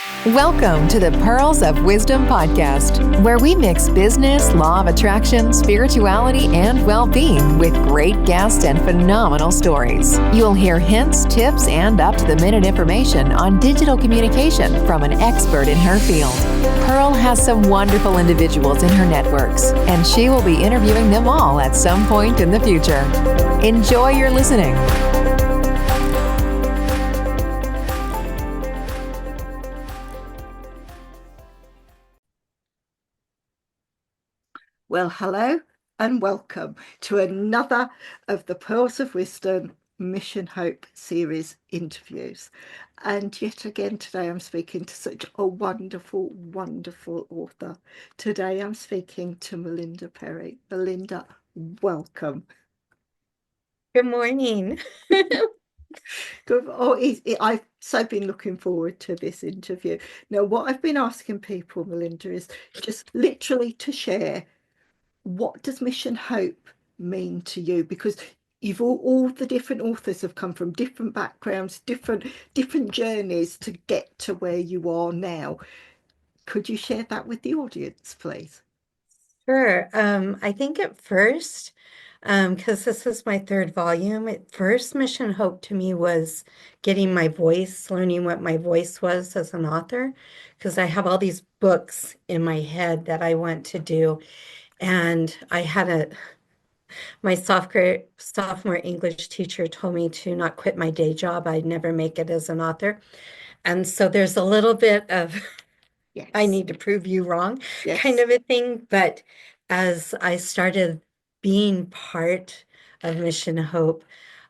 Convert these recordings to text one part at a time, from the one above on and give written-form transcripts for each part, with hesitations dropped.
Welcome to the Pearls of Wisdom podcast, where we mix business, law of attraction, spirituality, and well-being with great guests and phenomenal stories. You'll hear hints, tips, and up-to-the-minute information on digital communication from an expert in her field. Pearl has some wonderful individuals in her networks, and she will be interviewing them all at some point in the future. Enjoy your listening. Well, hello and welcome to another of the Pearls of Wisdom Mission Hope series interviews. And yet again, today I'm speaking to such a wonderful, wonderful author. Today I'm speaking to MaLinda Perry. MaLinda, welcome. Good morning. Good. I've so been looking forward to this interview. Now, what I've been asking people, MaLinda, is just literally to share, what does Mission Hope mean to you? Because you've all the different authors have come from different backgrounds, different journeys to get to where you are now. Could you share that with the audience, please? Sure. I think at first, because this is my third volume, at first Mission Hope to me was getting my voice, learning what my voice was as an author, because I have all these books in my head that I want to do. And my sophomore English teacher told me to not quit my day job. I'd never make it as an author. And so there's a little bit of I Yes. need to prove you wrong kind Yes. of a thing. But as I started being part of Mission Hope,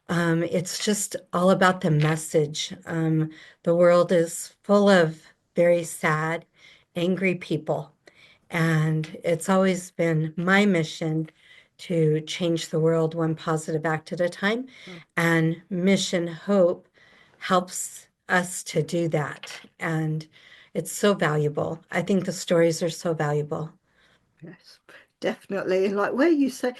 it's just all about the message. The world is full of very sad, angry people. And it's always been my mission to change the world one positive act at a time. Oh, And Mission Hope helps us to do that. And it's so valuable. I think the stories are so valuable. yes, definitely. And like where you say,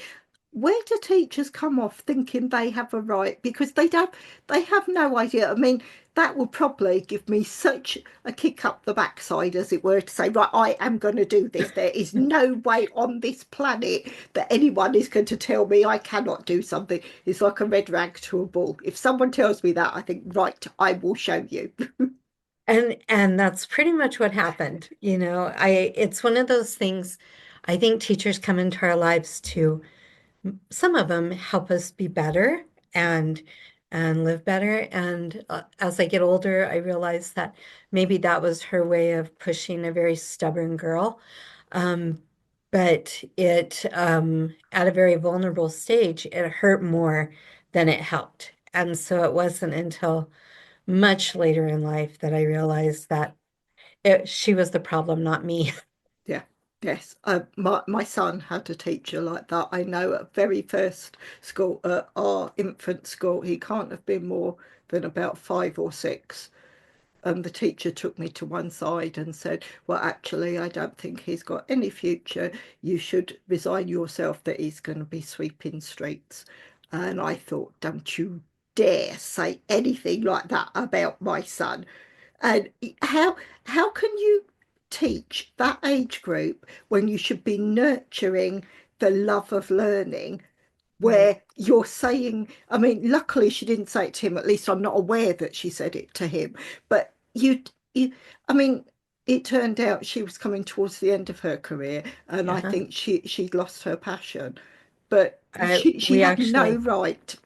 where do teachers come off thinking they have a right? Because they have no idea. I mean, that would probably give me such a kick up the backside, as it were, to say, right, I am going to do this. There is no way on this planet that anyone is going to tell me I cannot do something. It's like a red rag to a bull. If someone tells me that, I think, right, I will show you. And that's pretty much what happened. It's one of those things. I think teachers come into our lives to some of them help us be better and live better. And as I get older, I realize that maybe that was her way of pushing a very stubborn girl. Um, but it at a very vulnerable stage, it hurt more than it helped. And so it wasn't until much later in life that I realized that she was the problem, not me. Yeah, yes. My son had a teacher like that. I know at very first school, our infant school, he can't have been more than about 5 or 6. And the teacher took me to one side and said, well, actually, I don't think he's got any future. You should resign yourself that he's going to be sweeping streets. And I thought, don't you dare say anything like that about my son. And how can you teach that age group when you should be nurturing the love of learning, Right. where you're saying, I mean, luckily she didn't say it to him, at least I'm not aware that she said it to him, but you I mean, it turned out she was coming towards the end of her career, and I Yeah. think she'd lost her passion. But I she we had actually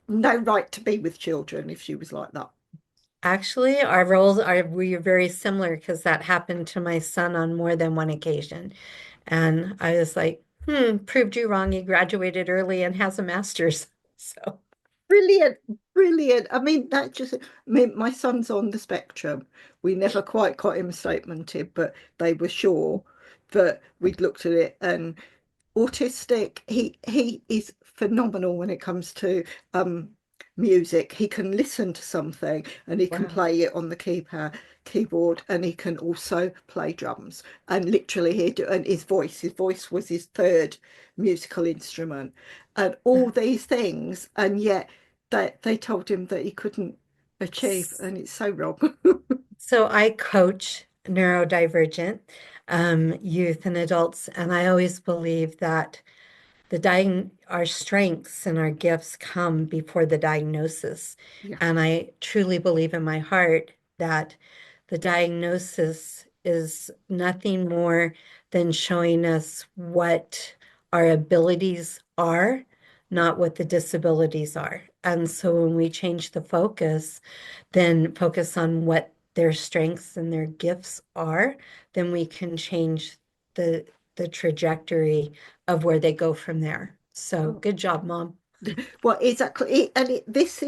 no right to be with children if she was like that. Actually, our roles are we are very similar because that happened to my son on more than one occasion. And I was like, proved you wrong. He graduated early and has a master's. So, Brilliant, brilliant. I mean, I mean, my son's on the spectrum. We never quite got him statemented, but they were sure that we'd looked at it. And autistic, he is phenomenal when it comes to um music. He can listen to something and he can wow. play it on the keyboard, and he can also play drums. And literally and his voice was his third musical instrument, and all these things, and yet they told him that he couldn't achieve, and it's so wrong. So I coach neurodivergent youth and adults, and I always believe that our strengths and our gifts come before the diagnosis. Yeah. And I truly believe in my heart that the diagnosis is nothing more than showing us what our abilities are, not what the disabilities are. And so when we change the focus, then focus on what their strengths and their gifts are, then we can change the the trajectory of where they go from there. So Oh. good job, Mom. Well, exactly. This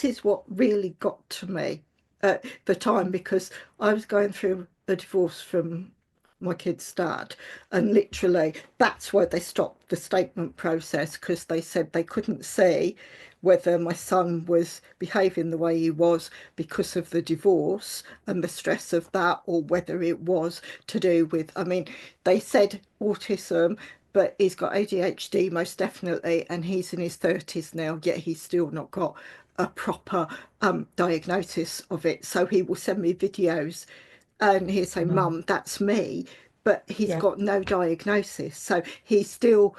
is what really got to me at the time, because I was going through a divorce from my kid's dad, and literally that's why they stopped the statement process, because they said they couldn't see whether my son was behaving the way he was because of the divorce and the stress of that, or whether it was to do with, I mean, they said autism, but he's got ADHD most definitely, and he's in his 30s now, yet he's still not got a proper diagnosis of it. So he will send me videos and he'll say, Um, Mum, that's me, but he's yeah, got no diagnosis. So he's still,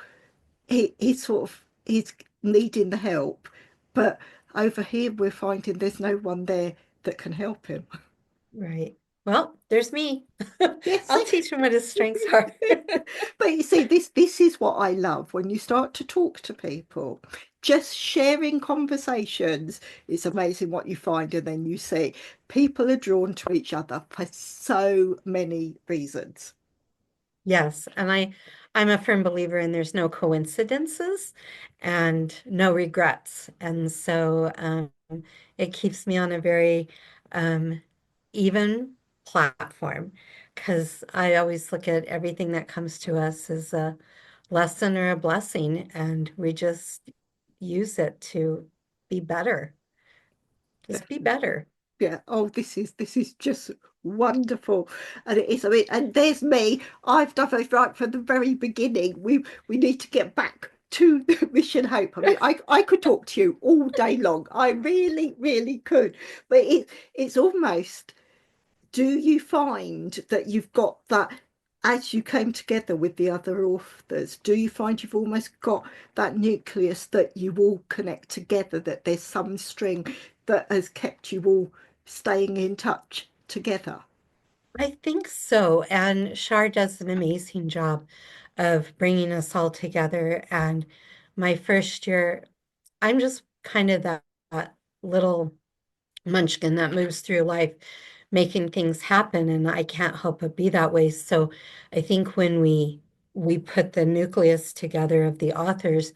he's sort of, he's needing the help. But over here, we're finding there's no one there that can help him. right. Well, there's me. Yes. I'll teach him what his strengths are. But you see, this is what I love when you start to talk to people. Just sharing conversations, it's amazing what you find, and then you see people are drawn to each other for so many reasons. Yes, and I'm a firm believer in there's no coincidences and no regrets. And so it keeps me on a very um, even platform because I always look at everything that comes to us as a lesson or a blessing, and we just use it to be better. Just be better. Yeah. Oh, this is just wonderful. And it is, I mean, and there's me. I've done it right from the very beginning. We need to get back to the Mission Hope. I mean, I could talk to you all day long. I really, really could. But it's almost, do you find that you've got that as you came together with the other authors, do you find you've almost got that nucleus that you all connect together, that there's some string that has kept you all staying in touch together? I think so. And Shar does an amazing job of bringing us all together. And my first year, I'm just kind of that little munchkin that moves through life, making things happen, and I can't help but be that way. So I think when we put the nucleus together of the authors,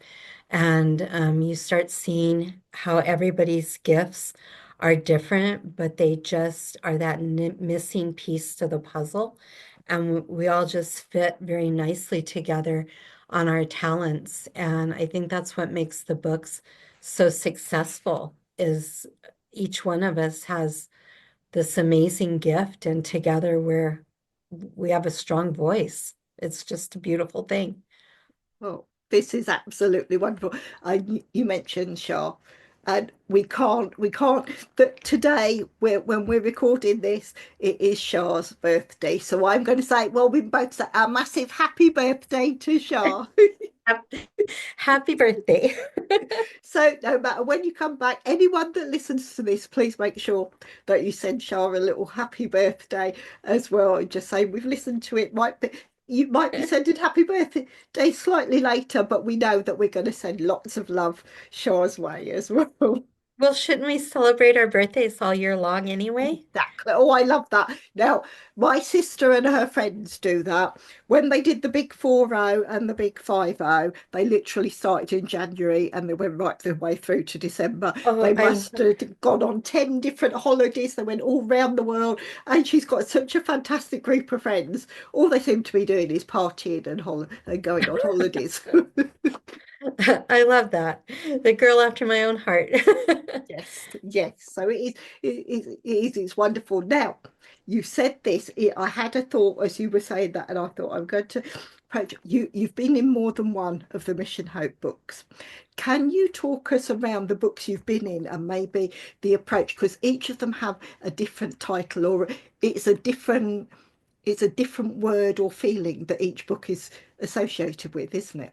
and you start seeing how everybody's gifts are different, but they just are that missing piece to the puzzle, and we all just fit very nicely together on our talents. And I think that's what makes the books so successful is each one of us has this amazing gift, and together we have a strong voice. It's just a beautiful thing. Oh, this is absolutely wonderful. You mentioned Shah, and we can't. That today, when we're recording this, it is Shah's birthday. So I'm going to say, well, we both say a massive happy birthday to Shah. Happy birthday. So no matter when you come back, anyone that listens to this, please make sure that you send Shah a little happy birthday as well. And just say we've listened to it. Might be, you might be sending happy birthday slightly later, but we know that we're going to send lots of love Shah's way as well. Well, shouldn't we celebrate our birthdays all year long anyway? Exactly. Oh, I love that. Now, my sister and her friends do that. When they did the big 4-0 and the big 5-0, they literally started in January and they went right the way through to December. Oh, They must have gone on 10 different holidays. They went all around the world, and she's got such a fantastic group of friends. All they seem to be doing is partying and going on holidays. I love that. The girl after my own heart. Yes, yes. So it is, it's wonderful. Now, you said this. I had a thought as you were saying that, and I thought I'm going to approach you. You've been in more than one of the Mission Hope books. Can you talk us around the books you've been in and maybe the approach? Because each of them have a different title, or it's a different, it's a different word or feeling that each book is associated with, isn't it?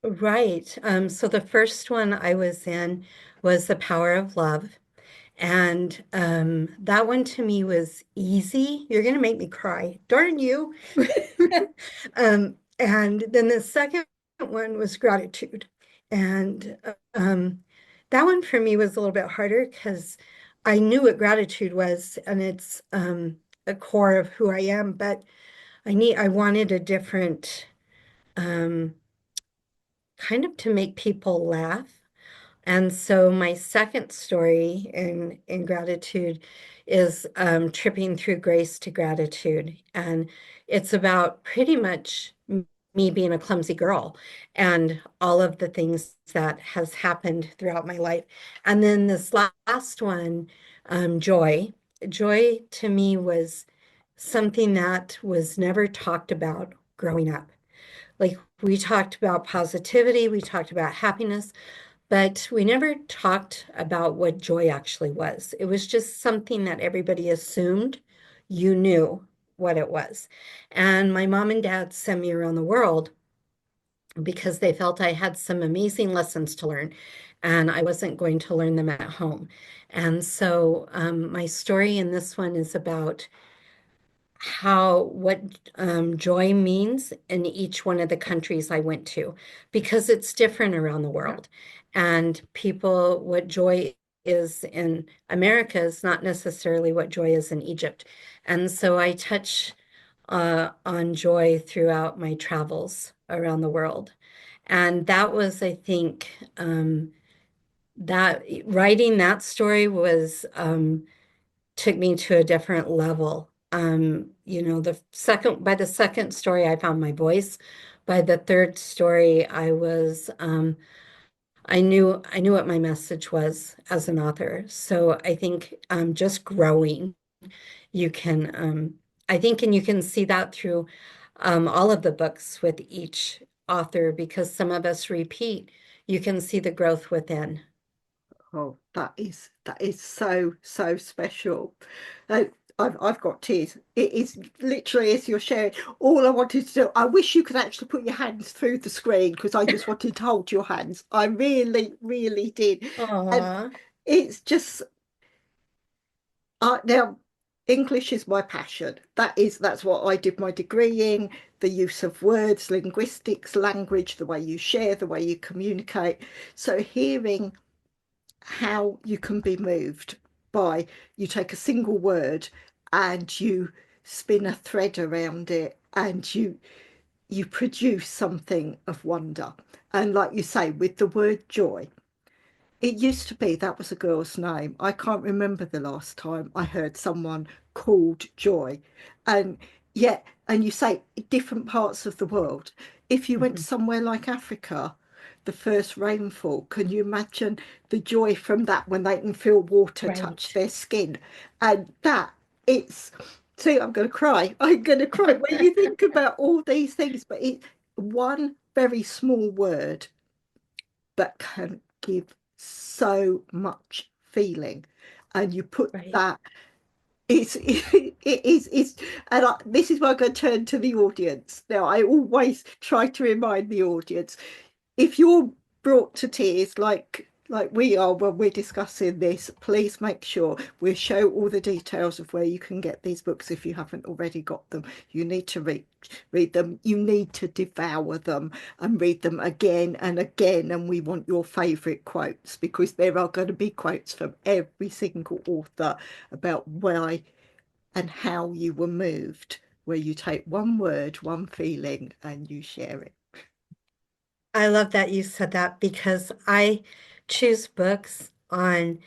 Right. So the first one I was in was The Power of Love. And that one to me was easy. You're going to make me cry. Darn you. And then the second one was gratitude. And that one for me was a little bit harder because I knew what gratitude was, and it's a core of who I am, but I wanted a different um, kind of to make people laugh. And so my second story in gratitude is tripping through grace to gratitude. And it's about pretty much me being a clumsy girl and all of the things that has happened throughout my life. And then this last one, joy. Joy to me was something that was never talked about growing up. Like we talked about positivity, we talked about happiness, but we never talked about what joy actually was. It was just something that everybody assumed you knew what it was. And my mom and dad sent me around the world because they felt I had some amazing lessons to learn and I wasn't going to learn them at home. And so my story in this one is about what joy means in each one of the countries I went to, because it's different around the world. And people, what joy is in America is not necessarily what joy is in Egypt. And so I touch on joy throughout my travels around the world. And that was, I think, that writing that story was took me to a different level. By the second story, I found my voice. By the third story, I knew what my message was as an author. So I think just growing, you can, I think, and you can see that through all of the books with each author because some of us repeat. You can see the growth within. Oh, that is so so special. Uh, I've got tears. It is literally as you're sharing. All I wanted to do. I wish you could actually put your hands through the screen because I just wanted to hold your hands. I really really did, and Aw, it's just now. English is my passion. That's what I did my degree in. The use of words, linguistics, language, the way you share, the way you communicate. So hearing how you can be moved by you take a single word and you spin a thread around it and you produce something of wonder. And like you say, with the word joy, it used to be that was a girl's name. I can't remember the last time I heard someone called Joy. And yet, and you say different parts of the world. If you went mhm, somewhere like Africa, the first rainfall, can you imagine the joy from that when they can feel water touch right. their skin? And that it's, see, I'm going to cry. I'm going to cry when you think about all these things, but it's one very small word that can give so much feeling. And you put Right. that, it's, and this is where I'm going to turn to the audience. Now, I always try to remind the audience if you're brought to tears like we are when we're discussing this, please make sure we show all the details of where you can get these books if you haven't already got them. You need to read them. You need to devour them and read them again and again. And we want your favourite quotes because there are going to be quotes from every single author about why and how you were moved, where you take one word, one feeling, and you share it. I love that you said that because I choose books on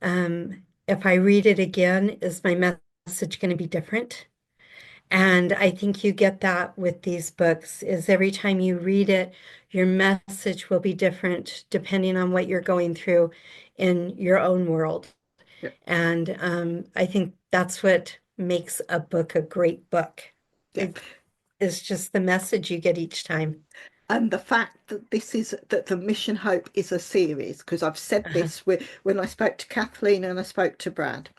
if I read it again, is my message going to be different? And I think you get that with these books, is every time you read it, your message will be different depending on what you're going through in your own world. Yeah. And I think that's what makes a book a great book. Yeah. It's just the message you get each time. And the fact that that the Mission Hope is a series, because I've said Uh-huh. this when I spoke to Kathleen and I spoke to Brad,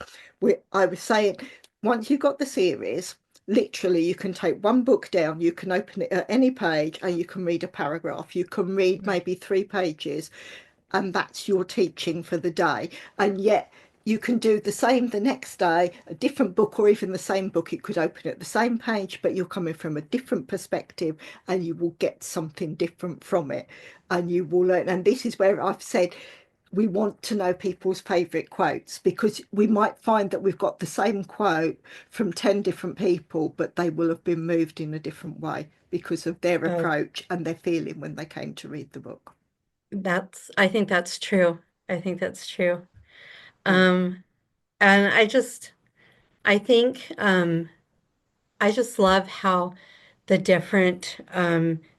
I was saying once you've got the series, literally you can take one book down, you can open it at any page and you can read a paragraph. You can read maybe 3 pages, and that's your teaching for the day. And yet you can do the same the next day, a different book, or even the same book. It could open at the same page, but you're coming from a different perspective and you will get something different from it. And you will learn. And this is where I've said we want to know people's favourite quotes, because we might find that we've got the same quote from 10 different people, but they will have been moved in a different way because of their Oh, approach and their feeling when they came to read the book. I think that's true. I think that's true. Yeah. Um, and I think, I just love how the different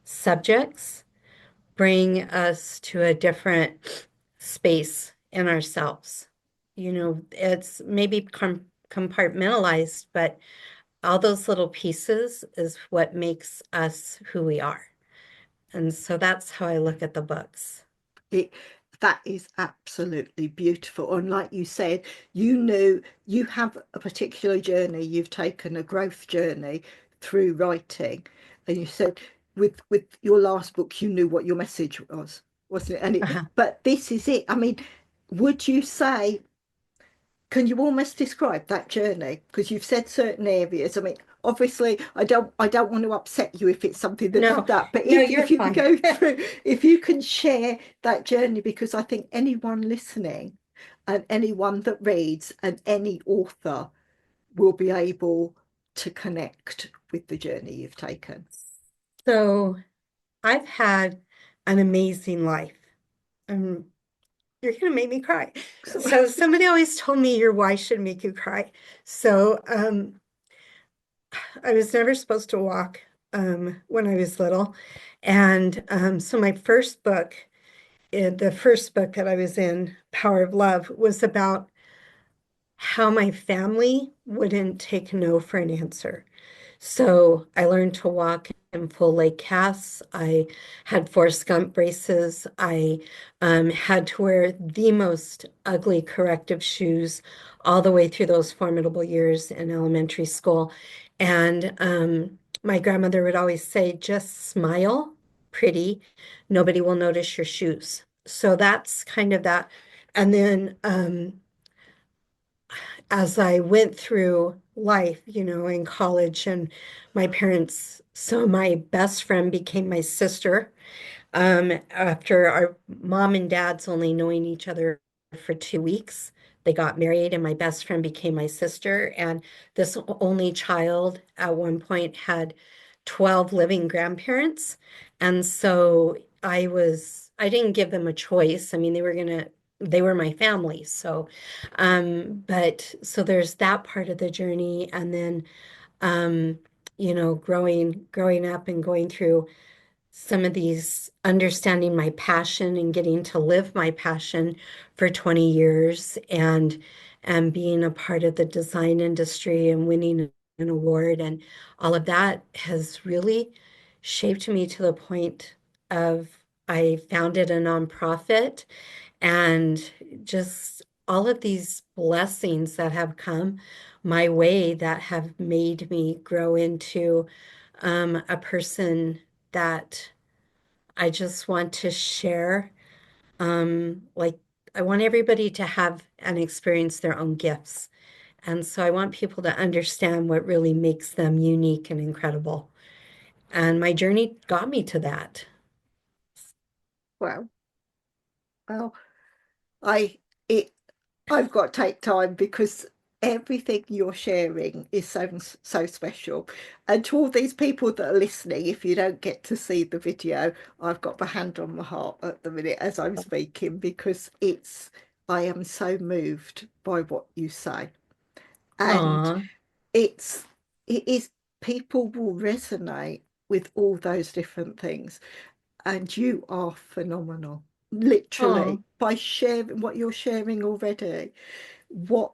subjects bring us to a different space in ourselves. You know, it's maybe compartmentalized, but all those little pieces is what makes us who we are. And so that's how I look at the books. It that is absolutely beautiful. And like you said, you knew you have a particular journey, you've taken a growth journey through writing. And you said with your last book, you knew what your message was, wasn't it? Uh-huh. But this is it. I mean, would you say, can you almost describe that journey? Because you've said certain areas. I mean, obviously, I don't want to upset you if it's something that's No, that. But no, if you're you can fine. go through, if you can share that journey, because I think anyone listening and anyone that reads and any author will be able to connect with the journey you've taken. So I've had an amazing life. Um, you're gonna make me cry. So, So somebody always told me your why should make you cry. So I was never supposed to walk when I was little. And so my first book, the first book that I was in, Power of Love, was about how my family wouldn't take no for an answer. So I learned to walk in full leg casts. I had Forrest Gump braces. I had to wear the most ugly corrective shoes all the way through those formidable years in elementary school. And my grandmother would always say, just smile pretty. Nobody will notice your shoes. So that's kind of that. And then as I went through life, you know, in college and my parents, so my best friend became my sister. After our mom and dad's only knowing each other for 2 weeks, they got married, and my best friend became my sister. And this only child at one point had 12 living grandparents. And so I didn't give them a choice. I mean, they were my family. So, but so there's that part of the journey. And then, um, you know, growing up and going through some of these, understanding my passion and getting to live my passion for 20 years, and being a part of the design industry and winning an award, and all of that has really shaped me to the point of I founded a nonprofit, and just all of these blessings that have come my way that have made me grow into a person that I just want to share. Like, I want everybody to have and experience their own gifts. And so I want people to understand what really makes them unique and incredible. And my journey got me to that. well, well, I it I've got to take time because everything you're sharing is so special. And to all these people that are listening, if you don't get to see the video, I've got my hand on my heart at the minute as I'm speaking, because I am so moved by what you say. And Aw, it's it is people will resonate with all those different things. And you are phenomenal, literally, Oh, by sharing what you're sharing already, what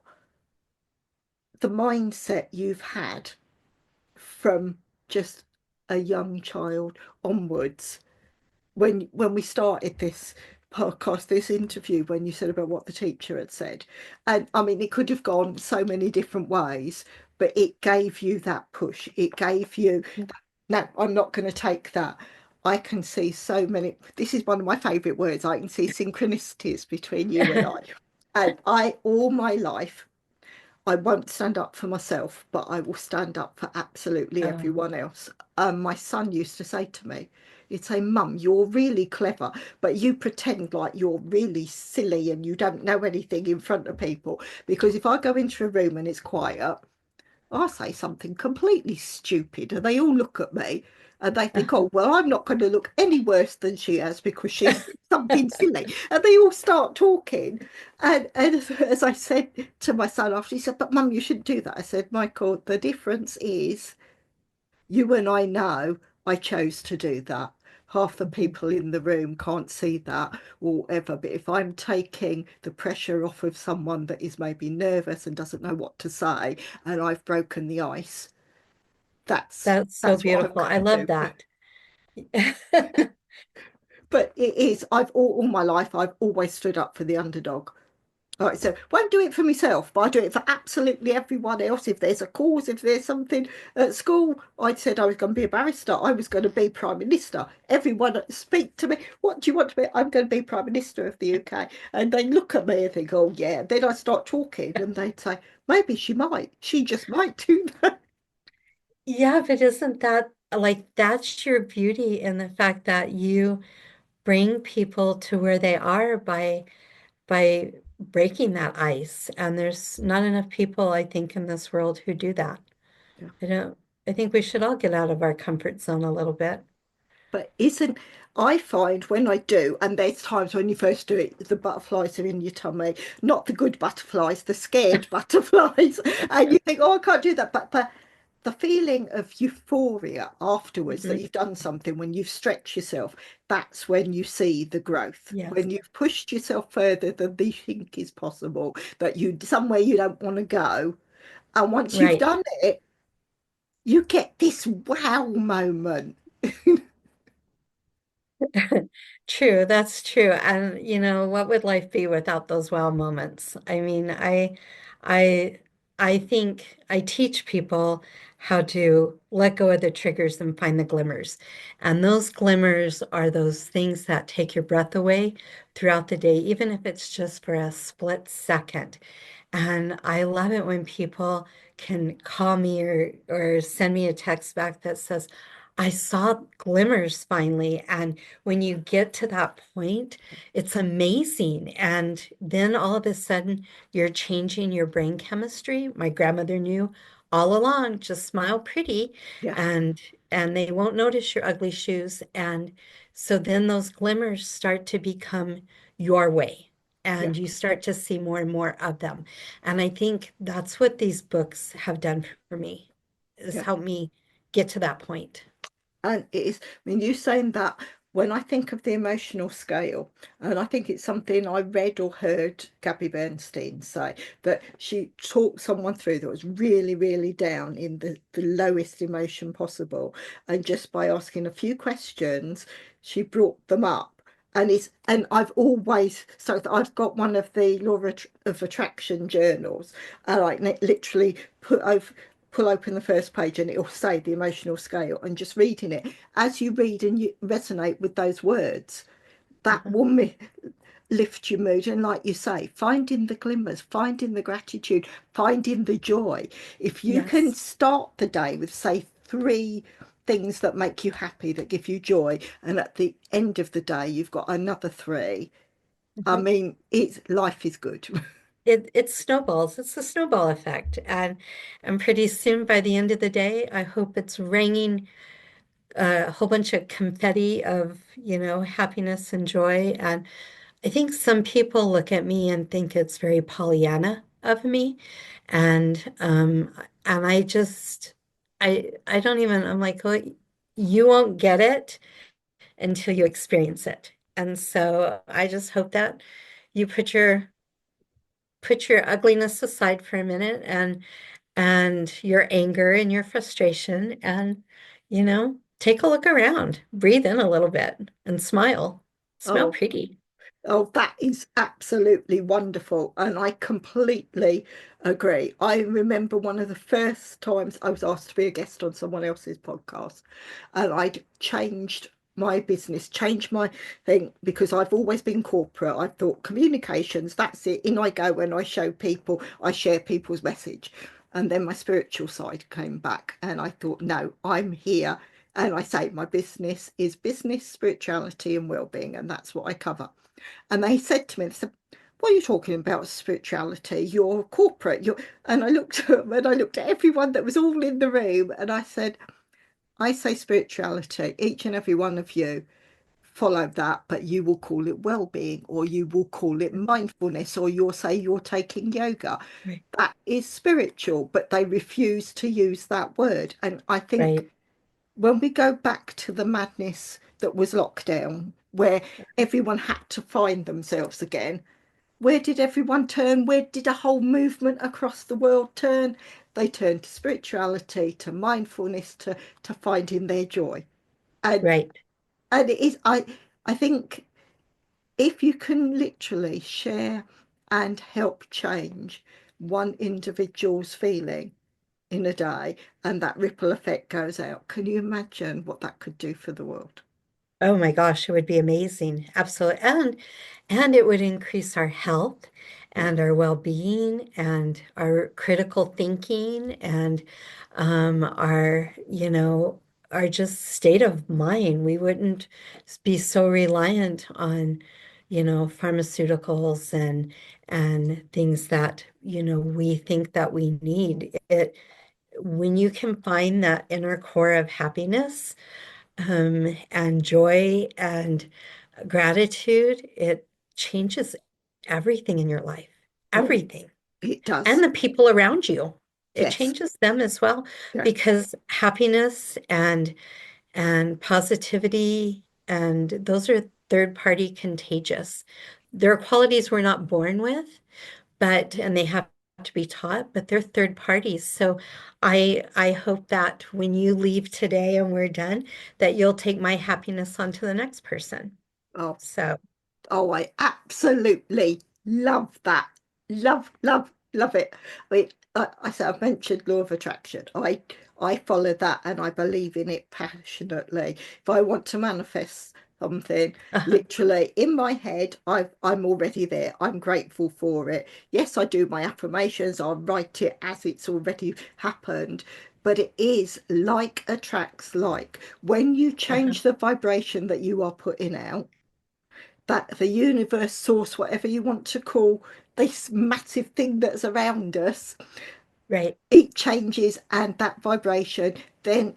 the mindset you've had from just a young child onwards. When we started this podcast, this interview, when you said about what the teacher had said, and I mean, it could have gone so many different ways, but it gave you that push. It gave you, no, I'm not going to take that. I can see so many. This is one of my favorite words. I can see synchronicities between you and I. And I, all my life, I won't stand up for myself, but I will stand up for absolutely oh, everyone else. My son used to say to me, he'd say, Mum, you're really clever, but you pretend like you're really silly and you don't know anything in front of people. Because if I go into a room and it's quiet, I say something completely stupid and they all look at me and they think, oh, well, I'm not going to look any worse than she has because she's something silly. And they all start talking. And as I said to my son after, he said, but Mum, you shouldn't do that. I said, Michael, the difference is you and I know I chose to do that. Half the mhm. people in the room can't see that or whatever. But if I'm taking the pressure off of someone that is maybe nervous and doesn't know what to say, and I've broken the ice, that's That's so that's what I'm beautiful. I going love to do. that. But it is, I've all my life, I've always stood up for the underdog. All right, so won't do it for myself, but I do it for absolutely everyone else. If there's a cause, if there's something at school, I said I was going to be a barrister. I was going to be Prime Minister. Everyone speak to me. What do you want to be? I'm going to be Prime Minister of the UK. And they look at me and think, oh, yeah. Then I start talking and they'd say, maybe she might. She just might do that. Yeah, but isn't that like that's your beauty in the fact that you bring people to where they are by breaking that ice. And there's not enough people, I think, in this world who do that. Yeah. I don't, I think we should all get out of our comfort zone a little bit. But isn't I find when I do, and there's times when you first do it, the butterflies are in your tummy, not the good butterflies, the scared butterflies, and you think, oh, I can't do that. But the feeling of euphoria afterwards that Mhm. you've done something, when you've stretched yourself, that's when you see the growth. Yes. When you've pushed yourself further than you think is possible, that you somewhere you don't want to go. And once you've Right. done it, you get this wow moment. True, that's true. And what would life be without those wow moments? I mean, I I think I teach people how to let go of the triggers and find the glimmers. And those glimmers are those things that take your breath away throughout the day, even if it's just for a split second. And I love it when people can call me or send me a text back that says, I saw glimmers finally. And when you get to that point, it's amazing. And then all of a sudden, you're changing your brain chemistry. My grandmother knew all along, just smile pretty Yeah, and and they won't notice your ugly shoes. And so then those glimmers start to become your way. yeah, And you start to see more and more of them. And I think that's what these books have done for me, is yeah. help me get to that point. And it is, I mean, you saying that when I think of the emotional scale, and I think it's something I read or heard Gabby Bernstein say, that she talked someone through that was really, really down in the lowest emotion possible. And just by asking a few questions, she brought them up. And I've always, so I've got one of the of Attraction journals, and I literally pull open the first page and it'll say the emotional scale, and just reading it, as you read and you resonate with those words, that Uh-huh. will lift your mood. And like you say, finding the glimmers, finding the gratitude, finding the joy. If you can Yes. start the day with, say, three things that make you happy, that give you joy, and at the end of the day you've got another three, I Mhm. mean, it's life is good. It snowballs. It's a snowball effect. And pretty soon by the end of the day, I hope it's raining a whole bunch of confetti of, happiness and joy. And I think some people look at me and think it's very Pollyanna of me. And I just I don't even, I'm like, well, you won't get it until you experience it. And so I just hope that you put your ugliness aside for a minute and your anger and your frustration and take a look around, breathe in a little bit and smile. Smell Oh, pretty. oh, that is absolutely wonderful. And I completely agree. I remember one of the first times I was asked to be a guest on someone else's podcast, and I'd changed my business, changed my thing because I've always been corporate. I thought communications, that's it. In I go when I show people, I share people's message. And then my spiritual side came back, and I thought, no, I'm here. And I say my business is business, spirituality, and well-being, and that's what I cover. And they said to me, they said, "What are you talking about spirituality? You're corporate." And I looked at them and I looked at everyone that was all in the room, and I said, "I say spirituality. Each and every one of you follow that, but you will call it well-being, or you will call it mindfulness, or you'll say you're taking yoga. Right, That is spiritual," but they refuse to use that word. And I think right, when we go back to the madness that was lockdown, where everyone had to find themselves again, where did everyone turn? Where did a whole movement across the world turn? They turned to spirituality, to mindfulness, to finding their joy. And right. and it is I think if you can literally share and help change one individual's feeling in a day, and that ripple effect goes out, can you imagine what that could do for the world? Oh my gosh, it would be amazing. Absolutely. And it would increase our health Yeah. and our well-being and our critical thinking and our just state of mind. We wouldn't be so reliant on, pharmaceuticals and things that, we think that we need. When you can find that inner core of happiness, and joy and gratitude, it changes everything in your life, Oh, everything. it And does. the people around you. It Yes. changes them as well Yeah. because happiness and positivity and those are third party contagious. They're qualities we're not born with, but and they have to be taught, but they're third parties. So I hope that when you leave today and we're done, that you'll take my happiness on to the next person. Oh, So, oh, I absolutely love that. Love, love, love it. I mean, I said I mentioned law of attraction. I follow that and I believe in it passionately. If I want to manifest something, literally in my head, I'm already there. I'm grateful for it. Yes, I do my affirmations. I'll write it as it's already happened. But it is like attracts like. When you change the vibration that you are putting out, that the universe, source, whatever you want to call this massive thing that's around us, right, it changes, and that vibration, then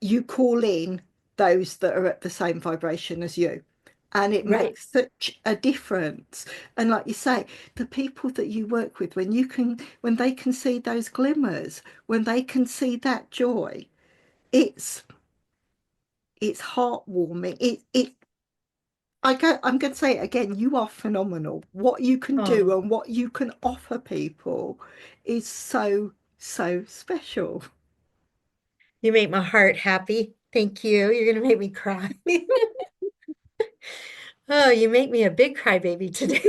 you call in those that are at the same vibration as you. And it right. makes such a difference. And like you say, the people that you work with, when they can see those glimmers, when they can see that joy, it's it's heartwarming. I'm going to say it again. You are phenomenal. What you can do Oh, and what you can offer people is so, so special. you make my heart happy. Thank you. You're gonna make me cry. Oh, you make me a big crybaby today.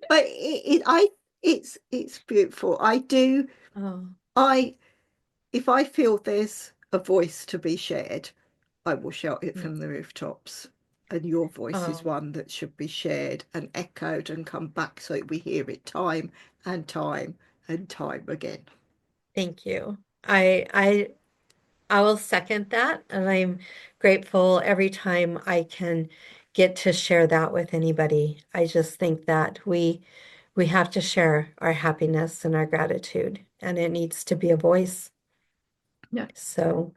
But it's beautiful. I do. Oh, I If I feel there's a voice to be shared, I will shout it yeah. from the rooftops. And your voice is Oh, one that should be shared and echoed and come back so we hear it time and time and time again. thank you. I will second that, and I'm grateful every time I can get to share that with anybody. I just think that we have to share our happiness and our gratitude, and it needs to be a voice. Yeah. So,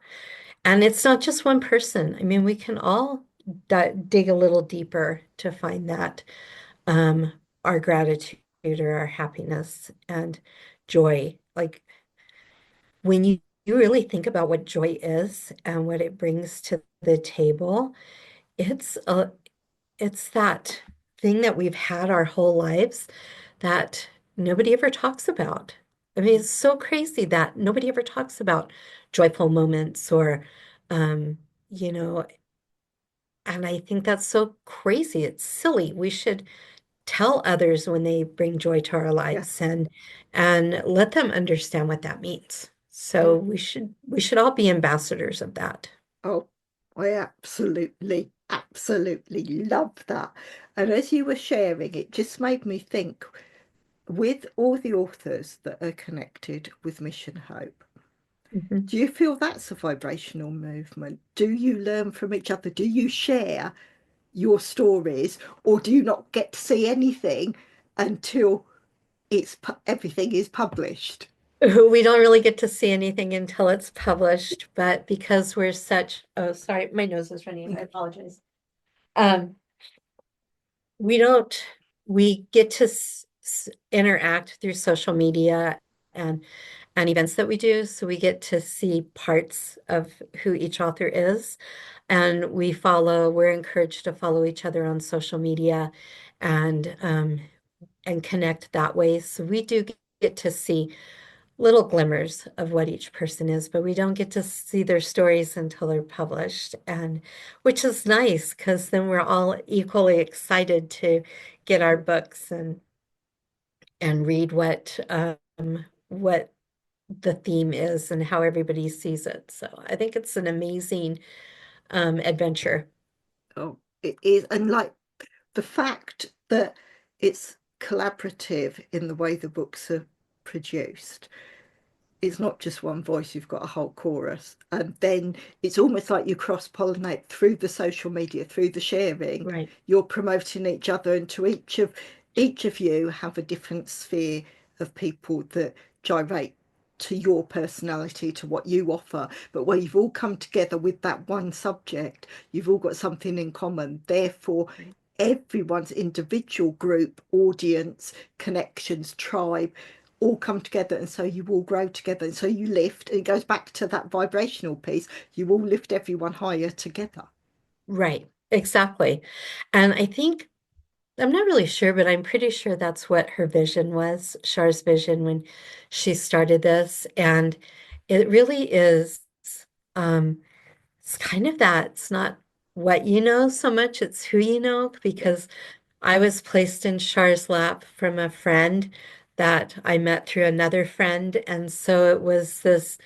and it's not just one person. I mean, we can all dig a little deeper to find that um, our gratitude or our happiness and joy. Like when you you really think about what joy is and what it brings to the table, it's a it's that thing that we've had our whole lives that nobody ever talks about. I mean, it's so crazy that nobody ever talks about joyful moments or, um, you know, and I think that's so crazy. It's silly. We should tell others when they bring joy to our Yeah. lives and let them understand what that means. So Oh, we should all be ambassadors of that. oh, I absolutely love that. And as you were sharing, it just made me think, with all the authors that are connected with Mission Hope, Mhm. do you feel that's a vibrational movement? Do you learn from each other? Do you share your stories, or do you not get to see anything until everything is published? We don't really get to see anything until it's published, but because we're such, oh, sorry, my nose is running. I apologize. Um, we don't, we get to interact through social media and and events that we do. So we get to see parts of who each author is. And we're encouraged to follow each other on social media and connect that way. So we do get to see little glimmers of what each person is, but we don't get to see their stories until they're published, and which is nice because then we're all equally excited to get our books and read what the theme is and how everybody sees it. So I think it's an amazing adventure. Oh, it is. And like the fact that it's collaborative in the way the books are produced, it's not just one voice, you've got a whole chorus. And then it's almost like you cross pollinate through the social media, through the sharing. Right. You're promoting each other, and to each of you have a different sphere of people that gyrate to your personality, to what you offer, but where you've all come together with that one subject, you've all got something in common. Therefore, Right. everyone's individual group, audience, connections, tribe all come together, and so you all grow together, and so you lift, and it goes back to that vibrational piece. You all lift everyone higher together. Right. Exactly. And I think I'm not really sure, but I'm pretty sure that's what her vision was, Char's vision when she started this. And it really is, um, it's kind of that. It's not what you know so much, it's who you know, Yeah. because I was placed in Char's lap from a friend that I met through another friend. And so it was this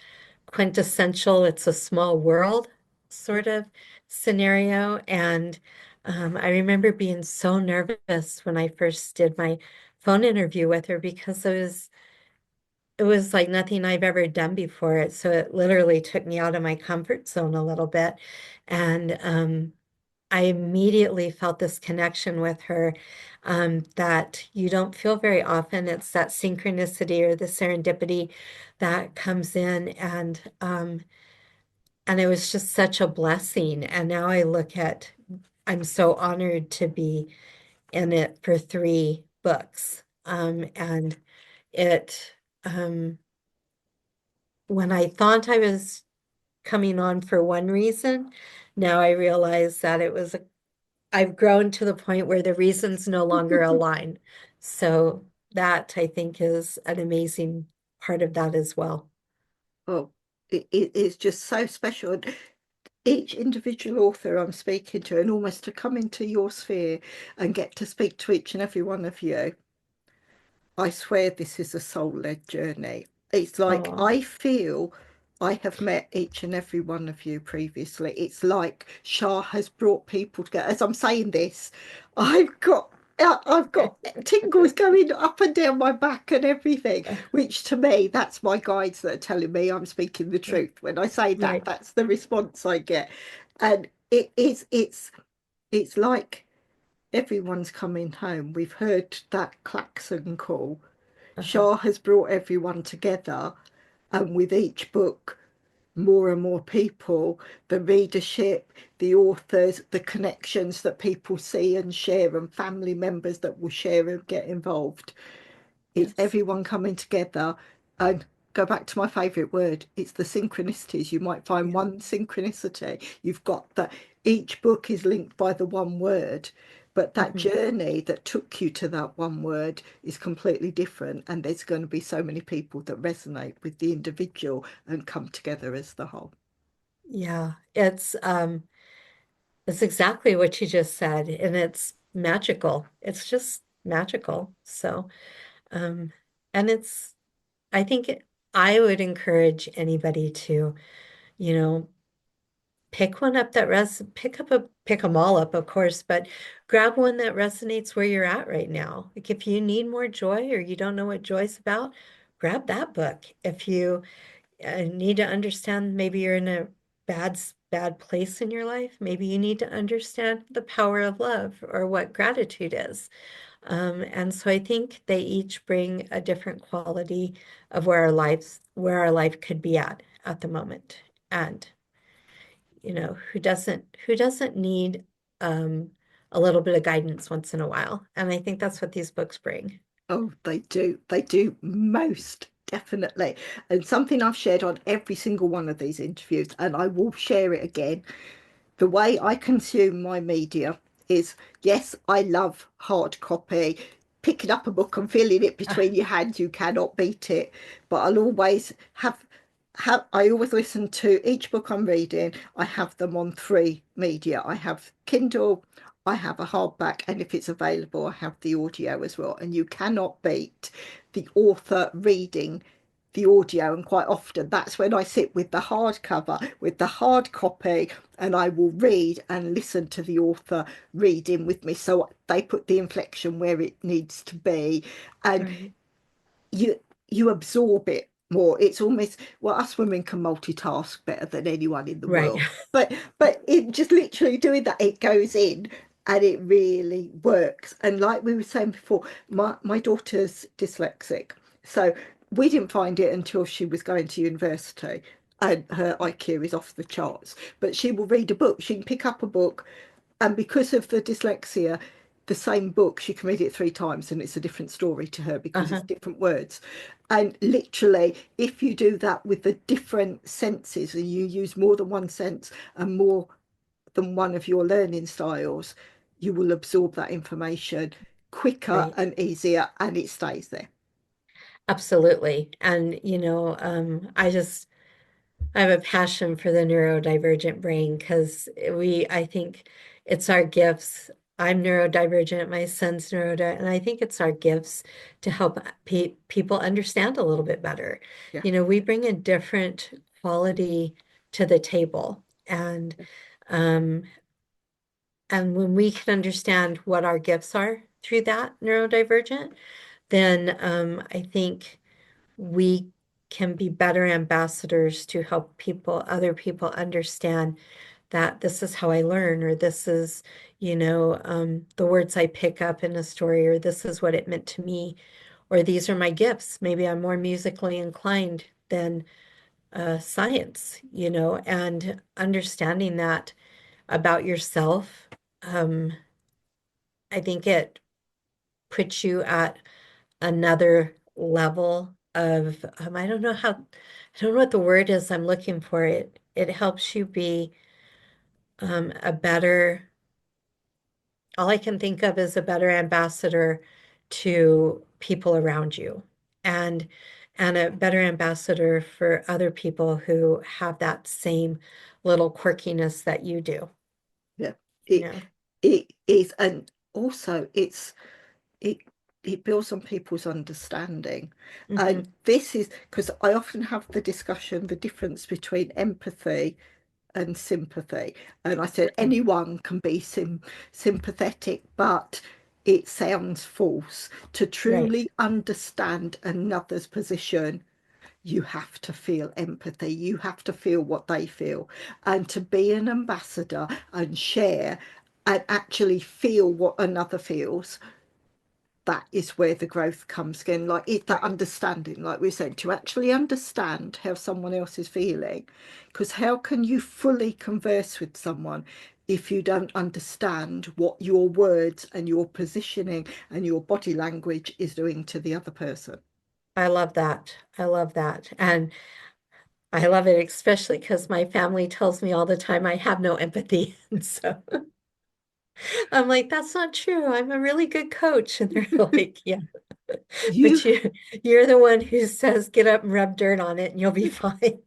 quintessential, it's a small world sort of scenario. And I remember being so nervous when I first did my phone interview with her because it was like nothing I've ever done before. So it literally took me out of my comfort zone a little bit. And I immediately felt this connection with her that you don't feel very often. It's that synchronicity or the serendipity that comes in, and it was just such a blessing. And now I'm so honored to be in it for 3 books. And it, when I thought I was coming on for one reason, now I realize that I've grown to the point where the reasons no longer align. So that I think is an amazing part of that as well. Oh, it is just so special. And each individual author I'm speaking to, and almost to come into your sphere and get to speak to each and every one of you, I swear this is a soul-led journey. It's like Oh, I feel I have met each and every one of you previously. It's like Shah has brought people together. As I'm saying this, I've got I've got tingles going up and down my back and everything, which to me, that's my guides that are telling me I'm speaking the truth. When I say that, right. that's the response I get. And it's like everyone's coming home. We've heard that klaxon call. Uh-huh. Shah has brought everyone together, and with each book, more and more people, the readership, the authors, the connections that people see and share, and family members that will share and get involved. It's Yes. everyone coming together, and go back to my favorite word. It's the synchronicities. You might find Yeah. one synchronicity. You've got that each book is linked by the one word, but that Mhm. journey that took you to that one word is completely different. And there's going to be so many people that resonate with the individual and come together as the whole. Yeah, it's exactly what you just said, and it's magical. It's just magical. So, um, and I think I would encourage anybody to, you know, pick one up that pick them all up, of course, but grab one that resonates where you're at right now. Like if you need more joy or you don't know what joy's about, grab that book. If you need to understand, maybe you're in a bad place in your life, maybe you need to understand the power of love or what gratitude is. And so I think they each bring a different quality of where our life could be at the moment. And who doesn't need um, a little bit of guidance once in a while? And I think that's what these books bring. Oh, they do. They do most definitely. And something I've shared on every single one of these interviews, and I will share it again. The way I consume my media is, yes, I love hard copy. Picking up a book and feeling it between your hands, you cannot beat it. But I'll always I always listen to each book I'm reading. I have them on three media. I have Kindle, I have a hardback, and if it's available, I have the audio as well. And you cannot beat the author reading the audio. And quite often that's when I sit with the hardcover, with the hard copy, and I will read and listen to the author reading with me. So they put the inflection where it needs to be. And Right. you you absorb it more. It's almost, well, us women can multitask better than anyone in the Right. world, but it just literally doing that, it goes in and it really works. And like we were saying before, my daughter's dyslexic, so we didn't find it until she was going to university, and her IQ is off the charts. But she will read a book, she can pick up a book, and because of the dyslexia, the same book, she can read it three times and it's a different story to her because it's Uh-huh. different words. And literally, if you do that with the different senses and you use more than one sense and more than one of your learning styles, you will absorb that information quicker Right. and easier, and it stays there. Absolutely. And I have a passion for the neurodivergent brain because I think it's our gifts. I'm neurodivergent, my son's neurodivergent, and I think it's our gifts to help people understand a little bit better. Yeah. We bring a different quality to the table, um, and when we can understand what our gifts are through that neurodivergent, then I think we can be better ambassadors to help other people understand that this is how I learn, or this is, the words I pick up in a story, or this is what it meant to me, or these are my gifts. Maybe I'm more musically inclined than science, and understanding that about yourself. Um, I think it puts you at another level of I don't know what the word is I'm looking for. It helps you be a better, all I can think of is a better ambassador to people around you, and a better ambassador for other people who have that same little quirkiness that you do, Yeah. you it know. it is. And also it it builds on people's understanding. And Hmm. this is because I often have the discussion, the difference between empathy and sympathy. And I said anyone can be sympathetic, but it sounds false. To Right, truly understand another's position, you have to feel empathy. You have to feel what they feel. And to be an ambassador and share and actually feel what another feels, that is where the growth comes again. Like it's that right. understanding, like we said, to actually understand how someone else is feeling. Because how can you fully converse with someone if you don't understand what your words and your positioning and your body language is doing to the other person? I love that. I love that. And I love it, especially because my family tells me all the time I have no empathy. And so I'm like, that's not true. I'm a really good coach. And they're like, yeah, You but you're the one who says get up and rub dirt on it and you'll be fine.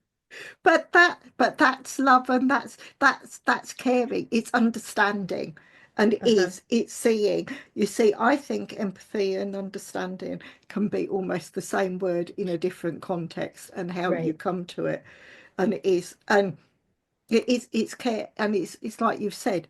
but that's love, and that's caring. It's understanding, and Uh-huh. it's seeing. You see, I think empathy and understanding can be almost the same word in a different context, and how you Right. come to it. And it's care, and it's like you've said,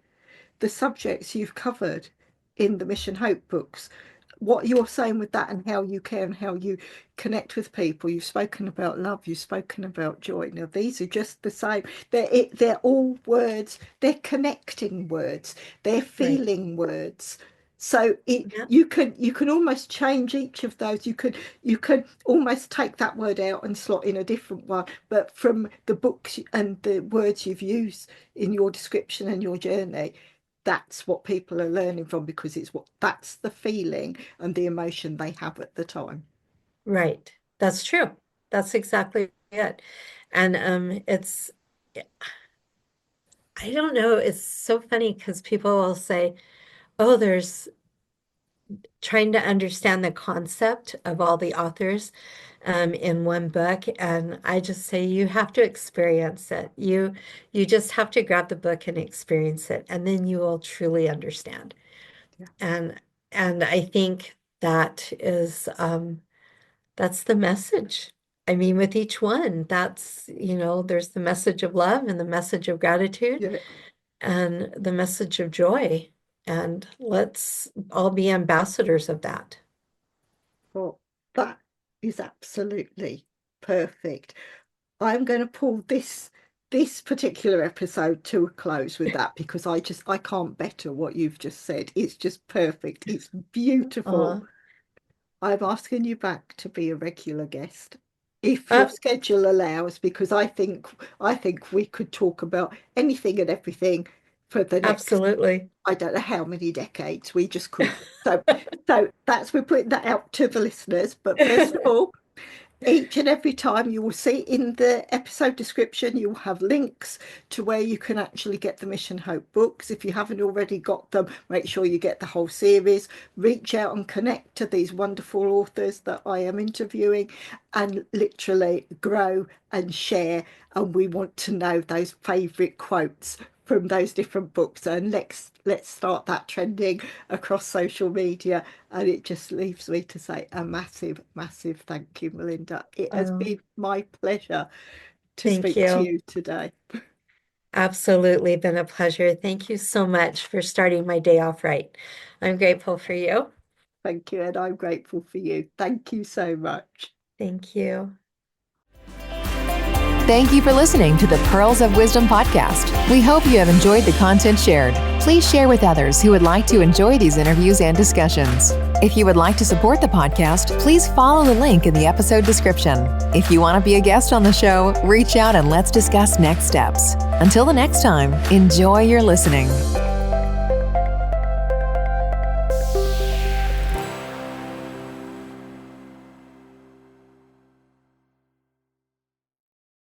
the subjects you've covered in the Mission Hope books, what you're saying with that, and how you care and how you connect with people. You've spoken about love, you've spoken about joy. Now these are just the same. They're all words, they're connecting words, they're Right. feeling words. So Yeah. you can almost change each of those. You could almost take that word out and slot in a different one, but from the books and the words you've used in your description and your journey, that's what people are learning from, because that's the feeling and the emotion they have at the time. Right. That's true. That's exactly it. And I don't know, it's so funny because people will say, oh, there's trying to understand the concept of all the authors in one book. And I just say you have to experience it. You just have to grab the book and experience it, and then you will truly understand. Yeah, And I think that's the message. I mean, with each one, there's the message of love and the message of gratitude yeah. and the message of joy. And let's all be ambassadors of that. Well, that is absolutely perfect. I'm going to pull this particular episode to a close with that, because I can't better what you've just said. It's just perfect. It's beautiful. Uh, I'm asking you back to be a regular guest, if your uh, schedule allows, because I think we could talk about anything and everything for the next, Absolutely. I don't know how many decades. We just could. So we're putting that out to the listeners. But first of all, each and every time, you will see in the episode description, you will have links to where you can actually get the Mission Hope books. If you haven't already got them, make sure you get the whole series. Reach out and connect to these wonderful authors that I am interviewing, and literally grow and share. And we want to know those favourite quotes from those different books, and let's start that trending across social media. And it just leaves me to say a massive, massive thank you, MaLinda. It has Oh, been my pleasure to thank speak to you. you today. Absolutely been a pleasure. Thank you so much for starting my day off right. I'm grateful for you. Thank you, and I'm grateful for you. Thank you so much. Thank you. Thank you for listening to the Pearls of Wisdom podcast. We hope you have enjoyed the content shared. Please share with others who would like to enjoy these interviews and discussions. If you would like to support the podcast, please follow the link in the episode description. If you want to be a guest on the show, reach out and let's discuss next steps. Until the next time, enjoy your listening.